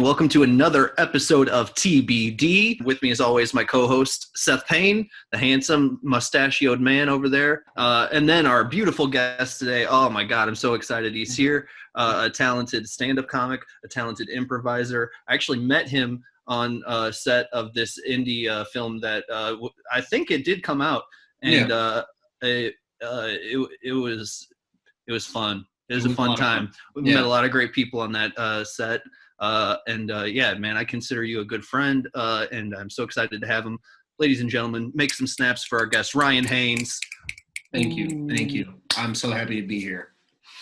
Welcome to another episode of TBD. With me, as always, my co-host, Seth Payne, the handsome, mustachioed man over there. And then our beautiful guest today. Oh, my God, I'm so excited he's here. A talented stand-up comic, a talented improviser. I actually met him on a set of this indie film that I think it did come out. And it was fun. It was a fun time. We met a lot of great people on that set. Yeah, man, I consider you a good friend, and I'm so excited to have him. Ladies and gentlemen, make some snaps for our guest, Ryan Haynes. Thank you. I'm so happy to be here.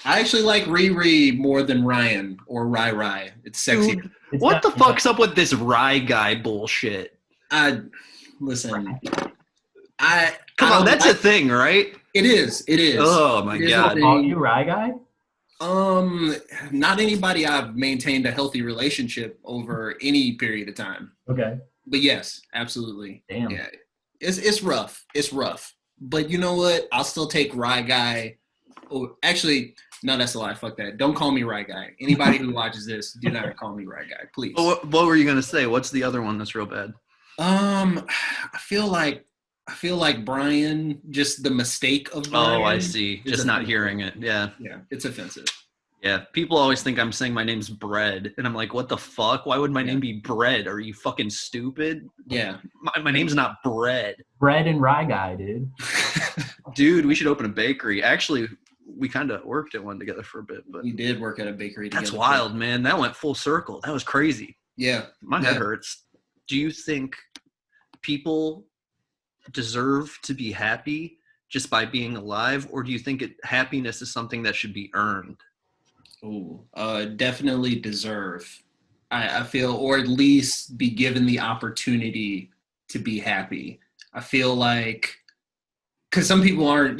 I actually like Riri more than Ryan or Rai. It's sexy. Dude, what the fuck's up with this Rye guy bullshit? Listen. Come on, that's a thing, right? It is. Oh my God. Are you Rye guy? Not anybody I've maintained a healthy relationship over any period of time. Okay. But yes, absolutely. Damn. Yeah. It's rough. But you know what? I'll still take Rye guy. Oh, actually, no, that's a lie. Fuck that. Don't call me Rye guy. Anybody who watches this, do not call me Rye guy, please. What were you gonna say? What's the other one that's real bad? I feel like Brian, just the mistake of Brian. Oh, I see. Just not hearing it. Yeah. Yeah, it's offensive. Yeah, people always think I'm saying my name's Bread, and I'm like, what the fuck? Why would my name be Bread? Are you fucking stupid? Yeah. My name's not Bread. Bread and Rye guy, dude. Dude, we should open a bakery. Actually, we kind of worked at one together for a bit. But we did work at a bakery together. That's wild, man. That went full circle. That was crazy. Yeah. My head hurts. Do you think people deserve to be happy just by being alive, or do you think happiness is something that should be earned? Definitely deserve. I feel, or at least be given the opportunity to be happy. I feel like, because some people aren't,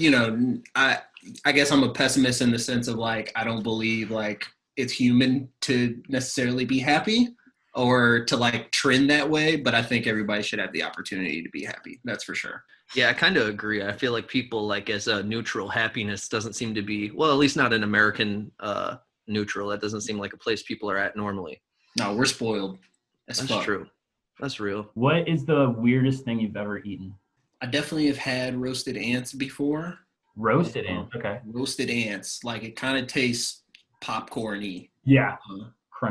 I guess I'm a pessimist in the sense of like, I don't believe like it's human to necessarily be happy or to like trend that way, but I think everybody should have the opportunity to be happy. That's for sure. Yeah, I kind of agree. I feel like people like as a neutral happiness doesn't seem to be, well, at least not an American neutral. That doesn't seem like a place people are at normally. No, we're spoiled. That's true. That's real. What is the weirdest thing you've ever eaten? I definitely have had roasted ants before. Roasted ants, okay. Roasted ants. Like it kind of tastes popcorn-y. Yeah.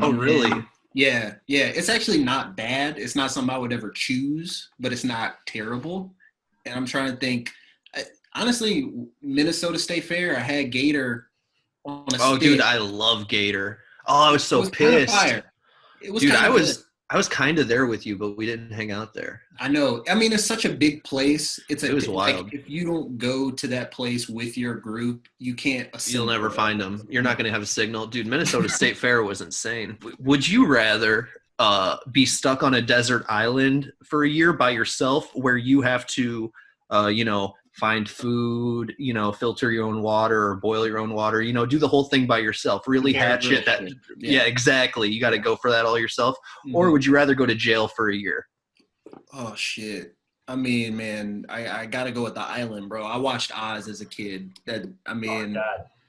Oh, really? Yeah. It's actually not bad. It's not something I would ever choose, but it's not terrible. And I'm trying to think. Honestly, Minnesota State Fair, I had gator on a stick. Oh, dude, I love gator. Oh, I was so pissed. It was dude, I was kind of there with you, but we didn't hang out there. I know. I mean, it's such a big place. It was wild. Like, if you don't go to that place with your group, you can't assemble. You'll never find them. You're not going to have a signal. Dude, Minnesota State Fair was insane. Would you rather be stuck on a desert island for a year by yourself where you have to, find food, filter your own water or boil your own water, do the whole thing by yourself, really hatch it. Yeah, exactly. You got to go for that all yourself. Mm-hmm. Or would you rather go to jail for a year? Oh, shit. I mean, man, I got to go with the island, bro. I watched Oz as a kid. And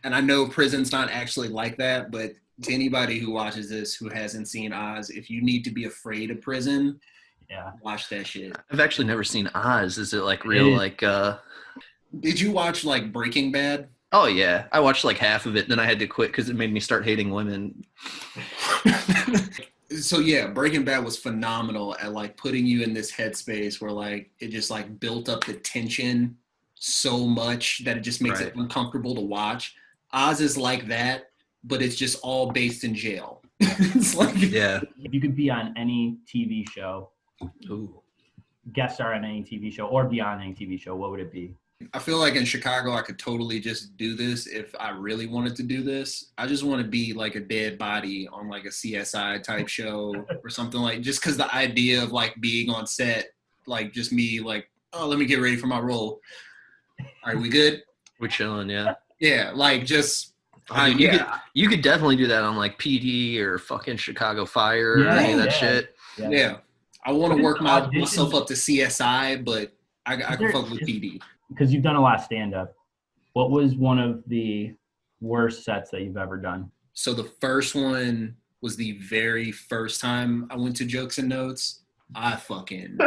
I know prison's not actually like that, but to anybody who watches this who hasn't seen Oz, if you need to be afraid of prison, watch that shit. I've actually never seen Oz. Is it like real, Did you watch like Breaking Bad? Oh yeah, I watched like half of it, then I had to quit because it made me start hating women. So yeah, Breaking Bad was phenomenal at like putting you in this headspace where like it just like built up the tension so much that it just makes it uncomfortable to watch. Oz is like that, but it's just all based in jail. It's like, if you could be on any TV show, guest star on any TV show or be on any TV show, what would it be? I feel like in Chicago, I could totally just do this if I really wanted to do this. I just want to be like a dead body on like a CSI type show or something, like just because the idea of like being on set, like just me like, oh, let me get ready for my role. All right, we good? We're chilling, yeah. Yeah, like just. You could definitely do that on like PD or fucking Chicago Fire or any of that shit. Yeah. I want to work myself up to CSI, but I can fuck with PD. Because you've done a lot of stand-up. What was one of the worst sets that you've ever done? So the first one was the very first time I went to Jokes and Notes. I fucking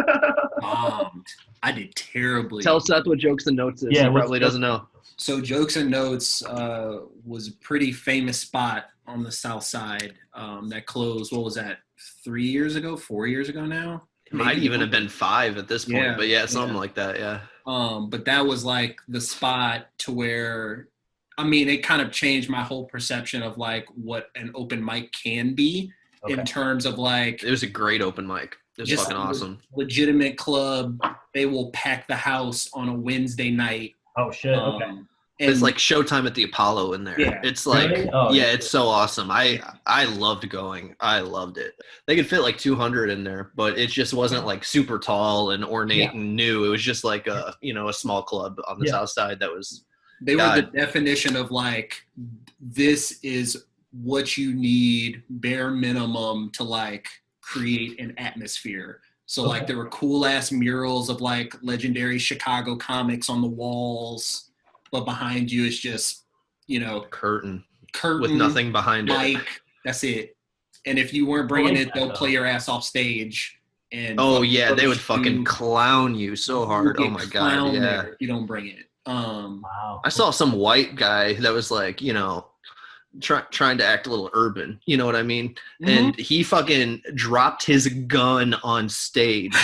bombed. I did terribly. Tell Seth what Jokes and Notes is. Yeah, He probably doesn't know. So Jokes and Notes was a pretty famous spot on the South Side that closed. What was that? 4 years ago now? It might even have been 5 at this point, but something like that, yeah. But that was like the spot to where, I mean, it kind of changed my whole perception of like what an open mic can be in terms of like. It was a great open mic. It was fucking awesome. Legitimate club. They will pack the house on a Wednesday night. Oh shit! Okay. It's like Showtime at the Apollo in there. Yeah. It's like, really? It's so awesome. I loved going. I loved it. They could fit like 200 in there, but it just wasn't like super tall and ornate and new. It was just like a small club on the South Side that was. They were the definition of like, this is what you need bare minimum to like create an atmosphere. So like there were cool ass murals of like legendary Chicago comics on the walls, but behind you is just, curtain with nothing behind it. That's it. And if you weren't bringing it, they'll play your ass off stage. And they would fucking clown you so hard. Oh my god, yeah. If you don't bring it. Wow. I saw some white guy that was like, trying to act a little urban, you know what I mean? Mm-hmm. And he fucking dropped his gun on stage.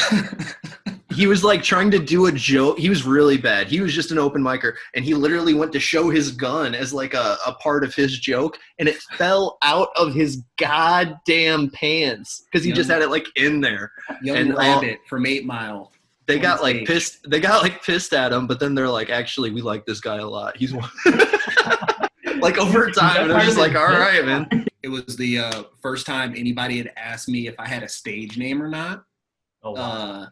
He was like trying to do a joke. He was really bad. He was just an open micer, and he literally went to show his gun as like a part of his joke, and it fell out of his goddamn pants because he just had it like in there. Young Rabbit from 8 Mile. They got like pissed. They got like pissed at him, but then they're like, actually, we like this guy a lot. He's like over time, and it was just like, all right, man. It was the first time anybody had asked me if I had a stage name or not. Oh, wow.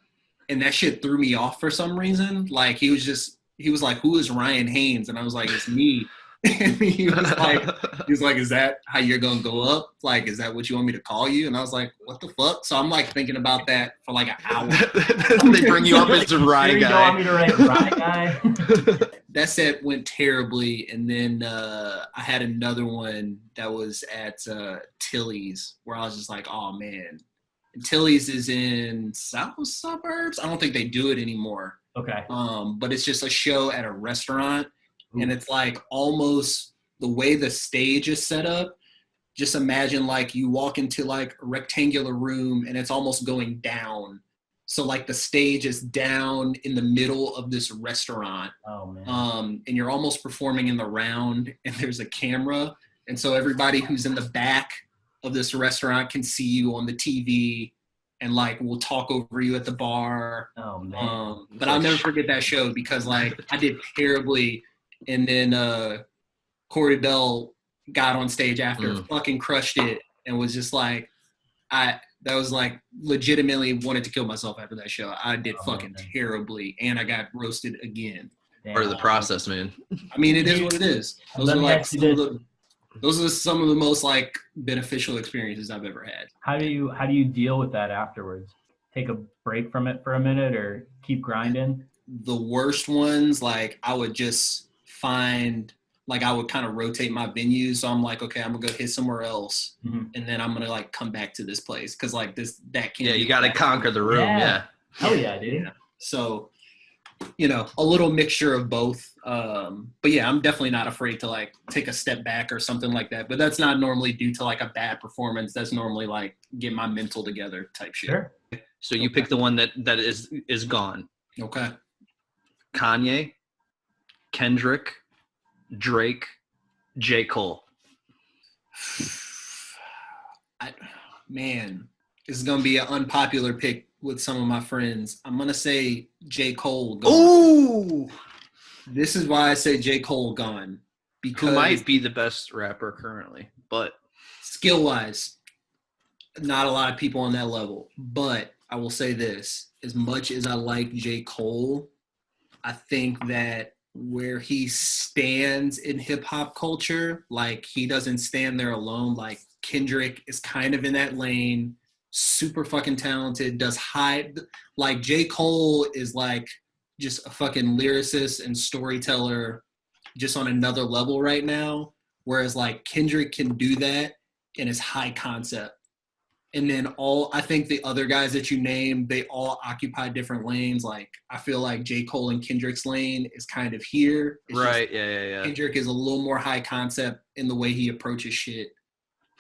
And that shit threw me off for some reason. Like he was like, who is Ryan Haynes? And I was like, it's me. And he was like, is that how you're gonna go up? Like, is that what you want me to call you? And I was like, what the fuck? So I'm like thinking about that for like an hour. They bring you up as Rye Guy. You want me to write Rye Guy? That set went terribly, and then I had another one that was at Tilly's where I was just like, oh man. And Tilly's is in South Suburbs. I don't think they do it anymore. Okay. But it's just a show at a restaurant. And it's like almost the way the stage is set up. Just imagine like you walk into like a rectangular room and it's almost going down. So like the stage is down in the middle of this restaurant. Oh man. And you're almost performing in the round and there's a camera. And so everybody who's in the back of this restaurant can see you on the TV and like we'll talk over you at the bar. Oh man. But I'll never forget that show because like I did terribly. And then Corey Bell got on stage after, fucking crushed it, and was just like, that was like legitimately wanted to kill myself after that show. I did fucking terribly, and I got roasted again. Part of the process, man. I mean, it is what it is. Those are some of the most like beneficial experiences I've ever had. How do you deal with that afterwards? Take a break from it for a minute, or keep grinding? The worst ones, like I would just find, like I would kind of rotate my venues. So I'm like, okay, I'm gonna go hit somewhere else, and then I'm gonna like come back to this place because like that can't. Yeah, you got to conquer the room. Yeah. Hell yeah, dude. Yeah. So, a little mixture of both. But yeah, I'm definitely not afraid to like take a step back or something like that. But that's not normally due to like a bad performance. That's normally like get my mental together type shit. Sure. So you pick the one that is gone. Okay. Kanye, Kendrick, Drake, J. Cole. Man, this is gonna be an unpopular pick with some of my friends. I'm gonna say J. Cole gone. Ooh! This is why I say J. Cole gone. Because who might be the best rapper currently, but skill-wise, not a lot of people on that level. But I will say this, as much as I like J. Cole, I think that where he stands in hip hop culture, like he doesn't stand there alone. Like Kendrick is kind of in that lane, super fucking talented, does high, like J. Cole is like just a fucking lyricist and storyteller just on another level right now. Whereas like Kendrick can do that and it's high concept. And then I think the other guys that you name, they all occupy different lanes. Like, I feel like J. Cole and Kendrick's lane is kind of here. It's right. Yeah. Kendrick is a little more high concept in the way he approaches shit.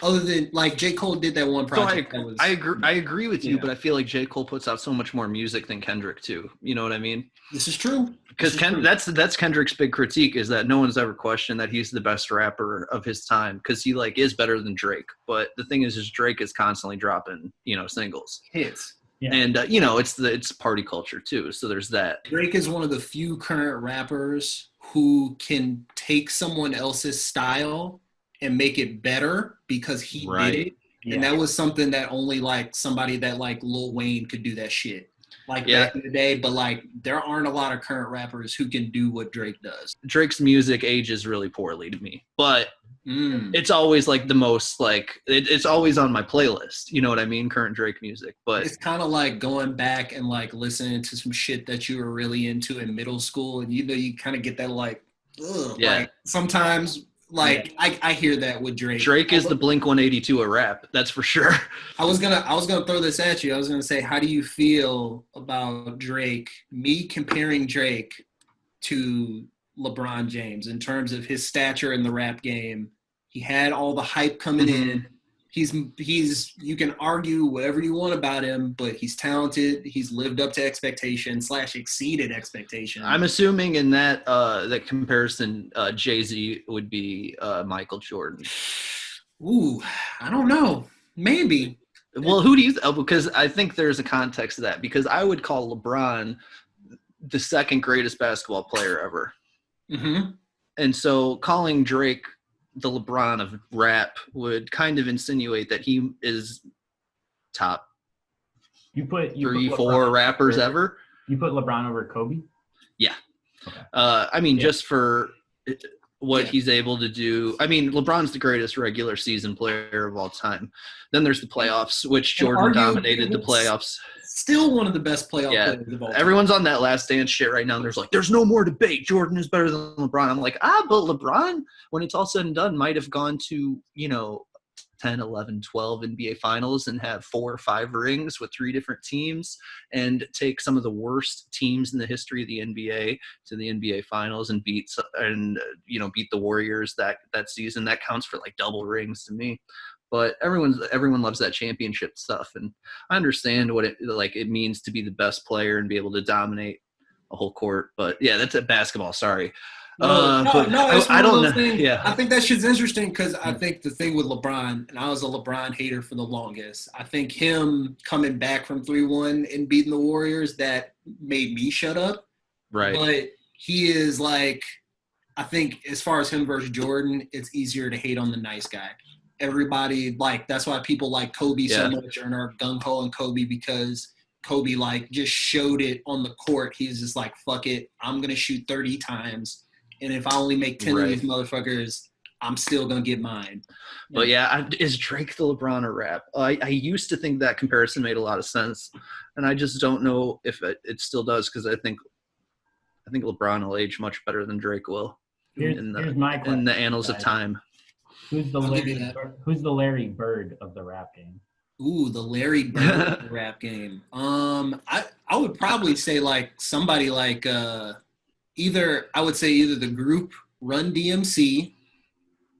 Other than, like, J. Cole did that one project. So I agree with you, but I feel like J. Cole puts out so much more music than Kendrick too. You know what I mean? This is true. Because that's Kendrick's big critique, is that no one's ever questioned that he's the best rapper of his time, because he like is better than Drake. But the thing is Drake is constantly dropping, singles, hits. Yeah. And it's party culture too. So there's that. Drake is one of the few current rappers who can take someone else's style and make it better because he did it. Yeah. And that was something that only like somebody that like Lil Wayne could do that shit. Like back in the day, but like there aren't a lot of current rappers who can do what Drake does. Drake's music ages really poorly to me, but it's always like the most like it's always on my playlist. You know what I mean? Current Drake music, but it's kind of like going back and like listening to some shit that you were really into in middle school, and you kind of get that like, ugh, like sometimes. Like I hear that with Drake. Drake is the Blink-182 of rap, that's for sure. I was gonna throw this at you. I was gonna say, how do you feel about Drake? Me comparing Drake to LeBron James in terms of his stature in the rap game. He had all the hype coming in. He's you can argue whatever you want about him, but he's talented. He's lived up to expectations / exceeded expectations. I'm assuming in that that comparison, Jay-Z would be Michael Jordan. Ooh, I don't know. Maybe. Well, who do you because I think there's a context to that, because I would call LeBron the second greatest basketball player ever. And so calling Drake the LeBron of rap would kind of insinuate that he is top you put 3-4 rappers ever. You put LeBron over Kobe? Yeah. Okay. I mean, just for what he's able to do. I mean, LeBron's the greatest regular season player of all time. Then there's the playoffs, which Jordan dominated the playoffs. Still one of the best playoff players of all time. Everyone's on that Last Dance shit right now, and there's no more debate. Jordan is better than LeBron. I'm like, but LeBron, when it's all said and done, might have gone to, 10, 11, 12 NBA finals and have 4 or 5 rings with 3 different teams, and take some of the worst teams in the history of the NBA to the NBA finals and beat the Warriors that season. That counts for like double rings to me. But everyone loves that championship stuff, and I understand what it means to be the best player and be able to dominate a whole court. But yeah, that's at basketball. Sorry. I don't know. Yeah, I think that shit's interesting because I think the thing with LeBron, and I was a LeBron hater for the longest. I think him coming back from 3-1 and beating the Warriors, that made me shut up. Right. But he is like, I think as far as him versus Jordan, it's easier to hate on the nice guy. Everybody, like, that's why people like Kobe so much and are gung-ho on Kobe, because Kobe, like, just showed it on the court. He's just like, fuck it, I'm going to shoot 30 times, and if I only make 10 of these motherfuckers, I'm still going to get mine. But is Drake the LeBron of rap? I used to think that comparison made a lot of sense, and I just don't know if it still does, because I think LeBron will age much better than Drake will in the annals of time. Who's the Larry Bird of the rap game? Ooh, the Larry Bird of the rap game. I would probably say like somebody like either the group Run DMC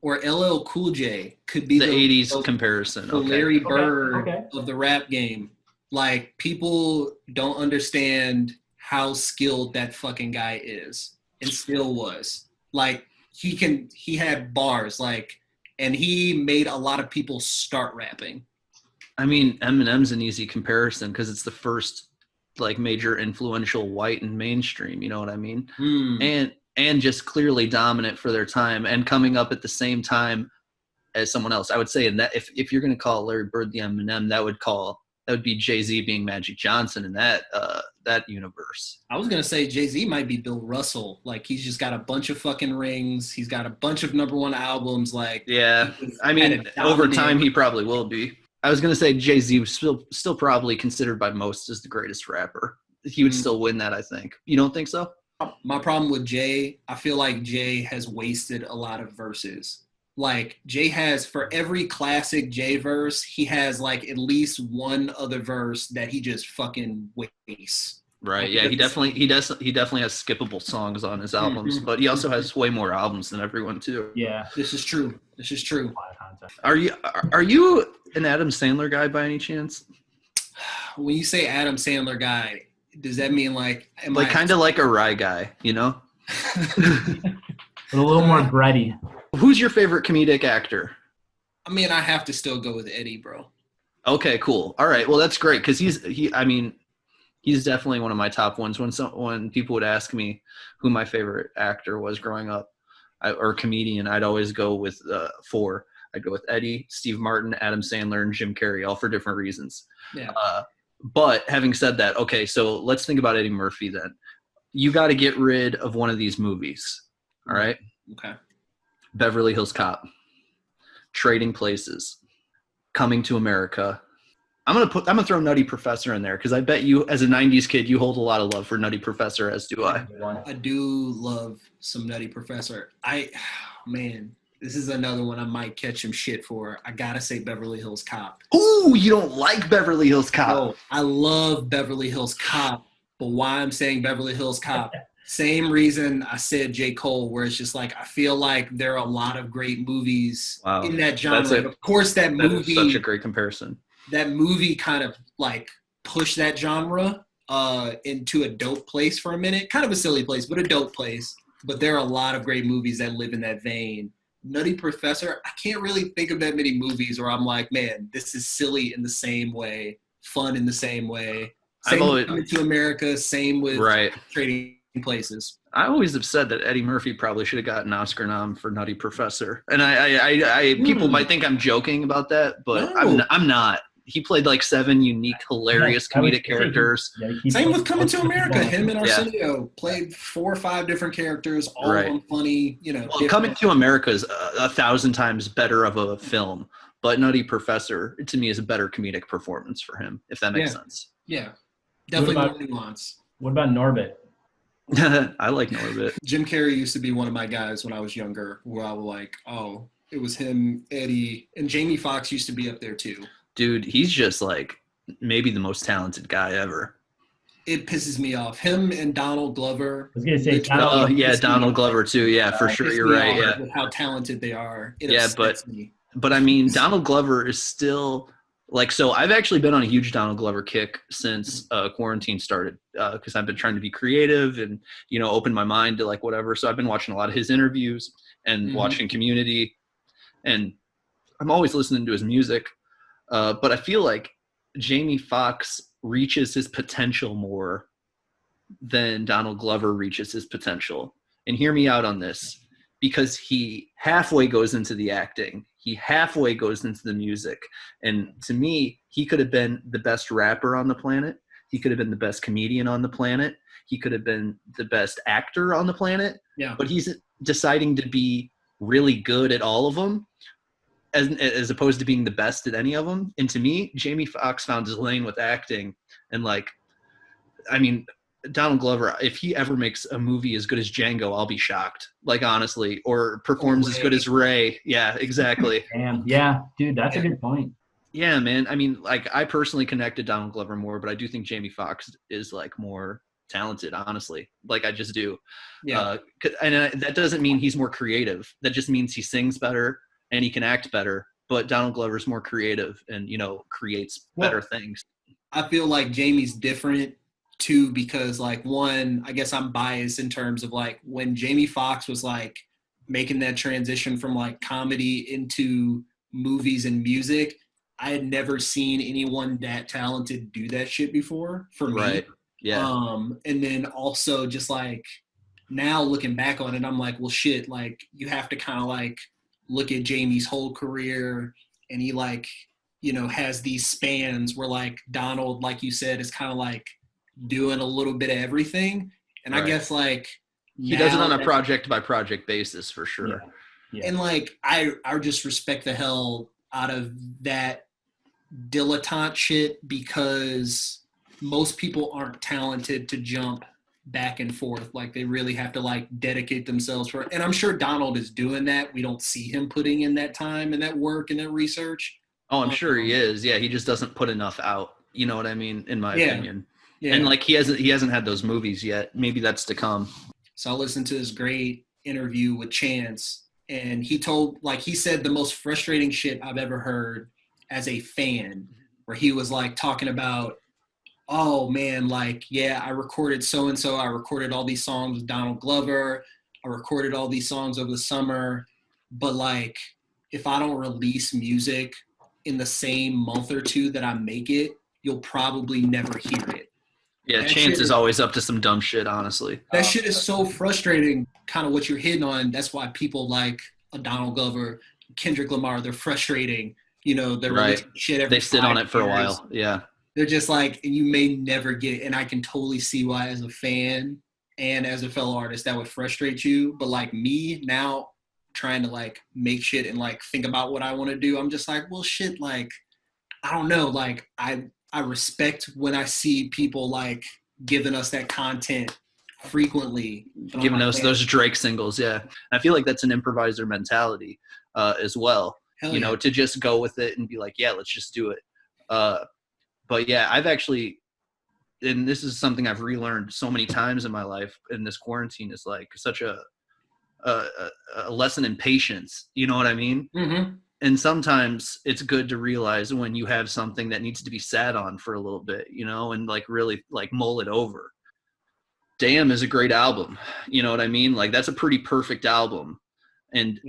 or LL Cool J could be the 80s comparison. The Larry Bird of the rap game. Like, people don't understand how skilled that fucking guy is, and still was. Like, he had bars, like, and he made a lot of people start rapping. I mean, Eminem's an easy comparison because it's the first like major influential white and mainstream, you know what I mean? And just clearly dominant for their time and coming up at the same time as someone else. I would say in that if you're going to call Larry Bird the Eminem, that would be Jay-Z being Magic Johnson in that universe. I was going to say Jay-Z might be Bill Russell. Like, he's just got a bunch of fucking rings. He's got a bunch of #1 albums. Like, yeah, I mean, over time he probably will be. I was going to say Jay-Z was still probably considered by most as the greatest rapper. He would still win that, I think. You don't think so? My problem with Jay, I feel like Jay has wasted a lot of verses. Like Jay has, for every classic Jay verse, he has like at least one other verse that he just fucking wastes. Right. Yeah, he definitely has skippable songs on his albums, but he also has way more albums than everyone too. Yeah, This is true. a lot of content. Are you an Adam Sandler guy by any chance? When you say Adam Sandler guy, does that mean like kind of like a Rye guy, you know? But a little more bready. Who's your favorite comedic actor? I mean, I have to still go with Eddie, bro. Okay, cool. All right. Well, that's great because he's definitely one of my top ones. When people would ask me who my favorite actor was growing up or comedian, I'd always go with four. I'd go with Eddie, Steve Martin, Adam Sandler, and Jim Carrey, all for different reasons. Yeah. But having said that, okay, so let's think about Eddie Murphy then. You got to get rid of one of these movies. All right. Okay. Beverly Hills Cop, Trading Places, Coming to America. I'm gonna throw Nutty Professor in there because I bet you, as a '90s kid, you hold a lot of love for Nutty Professor, as do I. I do love some Nutty Professor. Man, this is another one I might catch him shit for. I gotta say Beverly Hills Cop. Ooh, you don't like Beverly Hills Cop? Oh, I love Beverly Hills Cop, but why I'm saying Beverly Hills Cop? Same reason I said J. Cole, where it's just like I feel like there are a lot of great movies in that genre. And of course, that movie, such a great comparison. That movie kind of like pushed that genre into a dope place for a minute. Kind of a silly place, but a dope place. But there are a lot of great movies that live in that vein. Nutty Professor, I can't really think of that many movies where I'm like, man, this is silly in the same way, fun in the same way. Same with Coming to America, same with Trading Places. I always have said that Eddie Murphy probably should have gotten an Oscar nom for Nutty Professor, and I people might think I'm joking about that, but no. I'm not. He played like 7 unique, hilarious comedic characters. Same with Coming to America. Him and Arsenio played 4 or 5 different characters, all of them funny. Well, Coming to America is 1,000 times better of a film, but Nutty Professor to me is a better comedic performance for him, if that makes sense. Yeah, definitely more nuance. What about Norbit? I like Norbit. Jim Carrey used to be one of my guys when I was younger, where I was like, oh, it was him, Eddie, and Jamie Foxx used to be up there too. Dude, he's just like maybe the most talented guy ever. It pisses me off. Him and Donald Glover. I was gonna say, Donald Glover too. Yeah, for sure. You're right. Yeah, with how talented they are. But I mean, Donald Glover is still like, so I've actually been on a huge Donald Glover kick since quarantine started because I've been trying to be creative and, open my mind to like whatever. So I've been watching a lot of his interviews and watching Community, and I'm always listening to his music. But I feel like Jamie Foxx reaches his potential more than Donald Glover reaches his potential. And hear me out on this, because he halfway goes into the acting. He halfway goes into the music. And to me, he could have been the best rapper on the planet. He could have been the best comedian on the planet. He could have been the best actor on the planet. Yeah. But he's deciding to be really good at all of them, as opposed to being the best at any of them. And to me, Jamie Foxx found his lane with acting. And Donald Glover, if he ever makes a movie as good as Django, I'll be shocked. Like, honestly, or performs as good as Ray. Yeah, exactly. Damn. Yeah, dude, that's a good point. Yeah, man. I personally connected Donald Glover more, but I do think Jamie Foxx is like more talented, honestly. Like, I just do. Yeah. And that doesn't mean he's more creative. That just means he sings better and he can act better. But Donald Glover's more creative and, creates better things. I feel like Jamie's different too, because like, one, I guess I'm biased in terms of like when Jamie Foxx was like making that transition from like comedy into movies and music, I had never seen anyone that talented do that shit before for me. Right. Yeah. And then also just like now looking back on it, I'm like, well, shit, like you have to kind of like look at Jamie's whole career, and he like, has these spans where like Donald, like you said, is kind of like doing a little bit of everything. And I guess like he does it on a project by project basis for sure. Yeah. Yeah. And like I just respect the hell out of that dilettante shit, because most people aren't talented to jump back and forth. Like they really have to like dedicate themselves for, and I'm sure Donald is doing that. We don't see him putting in that time and that work and that research. Oh, I'm sure he is. Yeah, he just doesn't put enough out. You know what I mean? In my opinion. Yeah. And like he hasn't had those movies yet. Maybe that's to come. So I listened to this great interview with Chance, and he said the most frustrating shit I've ever heard as a fan, where he was like talking about, oh man, like, yeah, I recorded so-and-so. I recorded all these songs with Donald Glover. I recorded all these songs over the summer. But like, if I don't release music in the same month or two that I make it, you'll probably never hear it. Yeah, Chance is always up to some dumb shit, honestly. That shit is so frustrating, kind of what you're hitting on. That's why people like a Donald Glover, Kendrick Lamar, they're frustrating. You know, they're right. Shit every they sit on it for a while. Yeah. They're just like, you may never get it. And I can totally see why as a fan and as a fellow artist that would frustrate you. But like me now trying to like make shit and like think about what I want to do, I'm just like, well, shit, like, I don't know. Like I respect when I see people like giving us that content frequently. Giving us those Drake singles. Yeah. I feel like that's an improviser mentality as well. Hell you know, to just go with it and be like, yeah, let's just do it. But yeah, I've actually, and this is something I've relearned so many times in my life, and this quarantine is like such a lesson in patience. You know what I mean? Mm-hmm. And sometimes it's good to realize when you have something that needs to be sat on for a little bit, you know, and like really like mull it over. Damn is a great album. You know what I mean? Like that's a pretty perfect album. And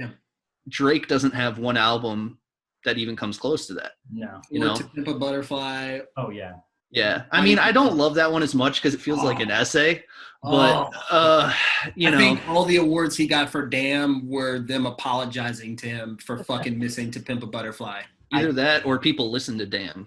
Drake doesn't have one album that even comes close to that. No. You know? To Pimp a Butterfly. Oh, yeah. Yeah. I mean, I don't love that one as much because it feels like an essay. But, you know. I think all the awards he got for Damn were them apologizing to him for fucking missing To Pimp a Butterfly. Either that or people listen to Damn.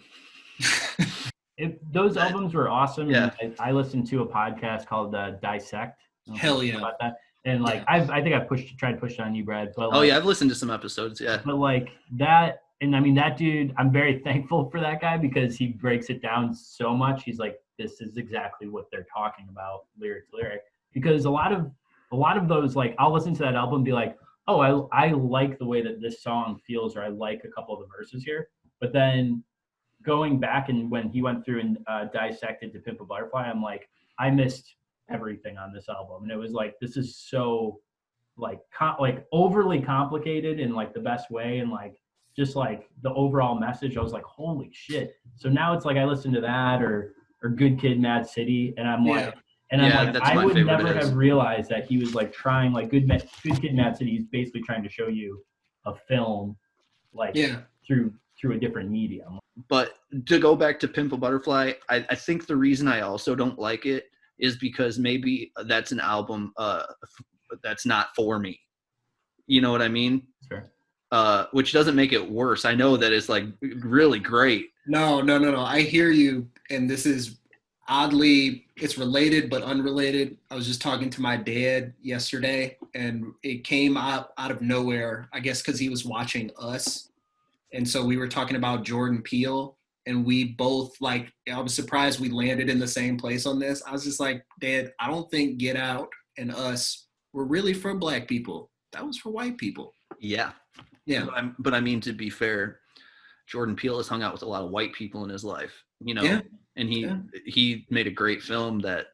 Those albums were awesome. Yeah. And I listened to a podcast called Dissect. Hell yeah. About that. And like, I think I tried to push it on you, Brad. But like, oh yeah, I've listened to some episodes. Yeah. But like that, and I mean that dude, I'm very thankful for that guy because he breaks it down so much. He's like, this is exactly what they're talking about, lyric to lyric. Because a lot of those, like, I'll listen to that album and be like, oh, I like the way that this song feels, or I like a couple of the verses here. But then going back and when he went through and dissected To Pimp a Butterfly, I'm like, I missed everything on this album, and it was like, this is so like overly complicated in like the best way, and like just like the overall message, I was like, holy shit. So now it's like I listen to that or Good Kid, Mad City, and I'm like, I would never have realized that he was like trying, like Good Kid, Mad City, he's basically trying to show you a film like through a different medium. But to go back to Pimp a Butterfly, I think the reason I also don't like it is because maybe that's an album that's not for me. You know what I mean? Sure. Which doesn't make it worse. I know that it's like really great. No. I hear you. And this is oddly, it's related but unrelated. I was just talking to my dad yesterday, and it came out of nowhere, I guess because he was watching Us. And so we were talking about Jordan Peele, and we both, like, I was surprised we landed in the same place on this. I was just like, Dad, I don't think Get Out and Us were really for black people. That was for white people. Yeah. Yeah. But I mean, to be fair, Jordan Peele has hung out with a lot of white people in his life, you know, and he made a great film that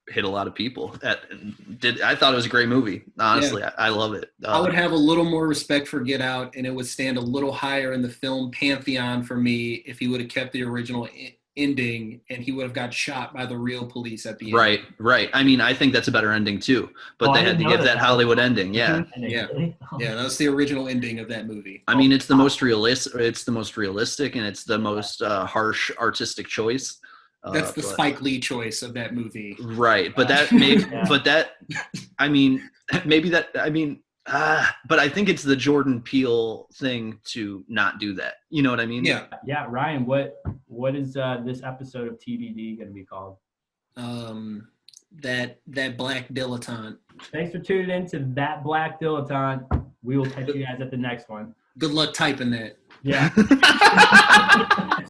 hit a lot of people. I thought it was a great movie. Honestly, I love it. I would have a little more respect for Get Out, and it would stand a little higher in the film pantheon for me if he would have kept the original ending and he would have got shot by the real police at the end. Right. I mean, I think that's a better ending too, but they had to give that Hollywood ending. Yeah. That's the original ending of that movie. I mean, it's the most realistic. It's the most realistic, and it's the most harsh artistic choice. That's the Spike Lee choice of that movie. Right. But that maybe, but I think it's the Jordan Peele thing to not do that. You know what I mean? Yeah. Yeah. Ryan, what is this episode of TBD going to be called? That Black Dilettante. Thanks for tuning in to That Black Dilettante. We will catch you guys at the next one. Good luck typing that. Yeah.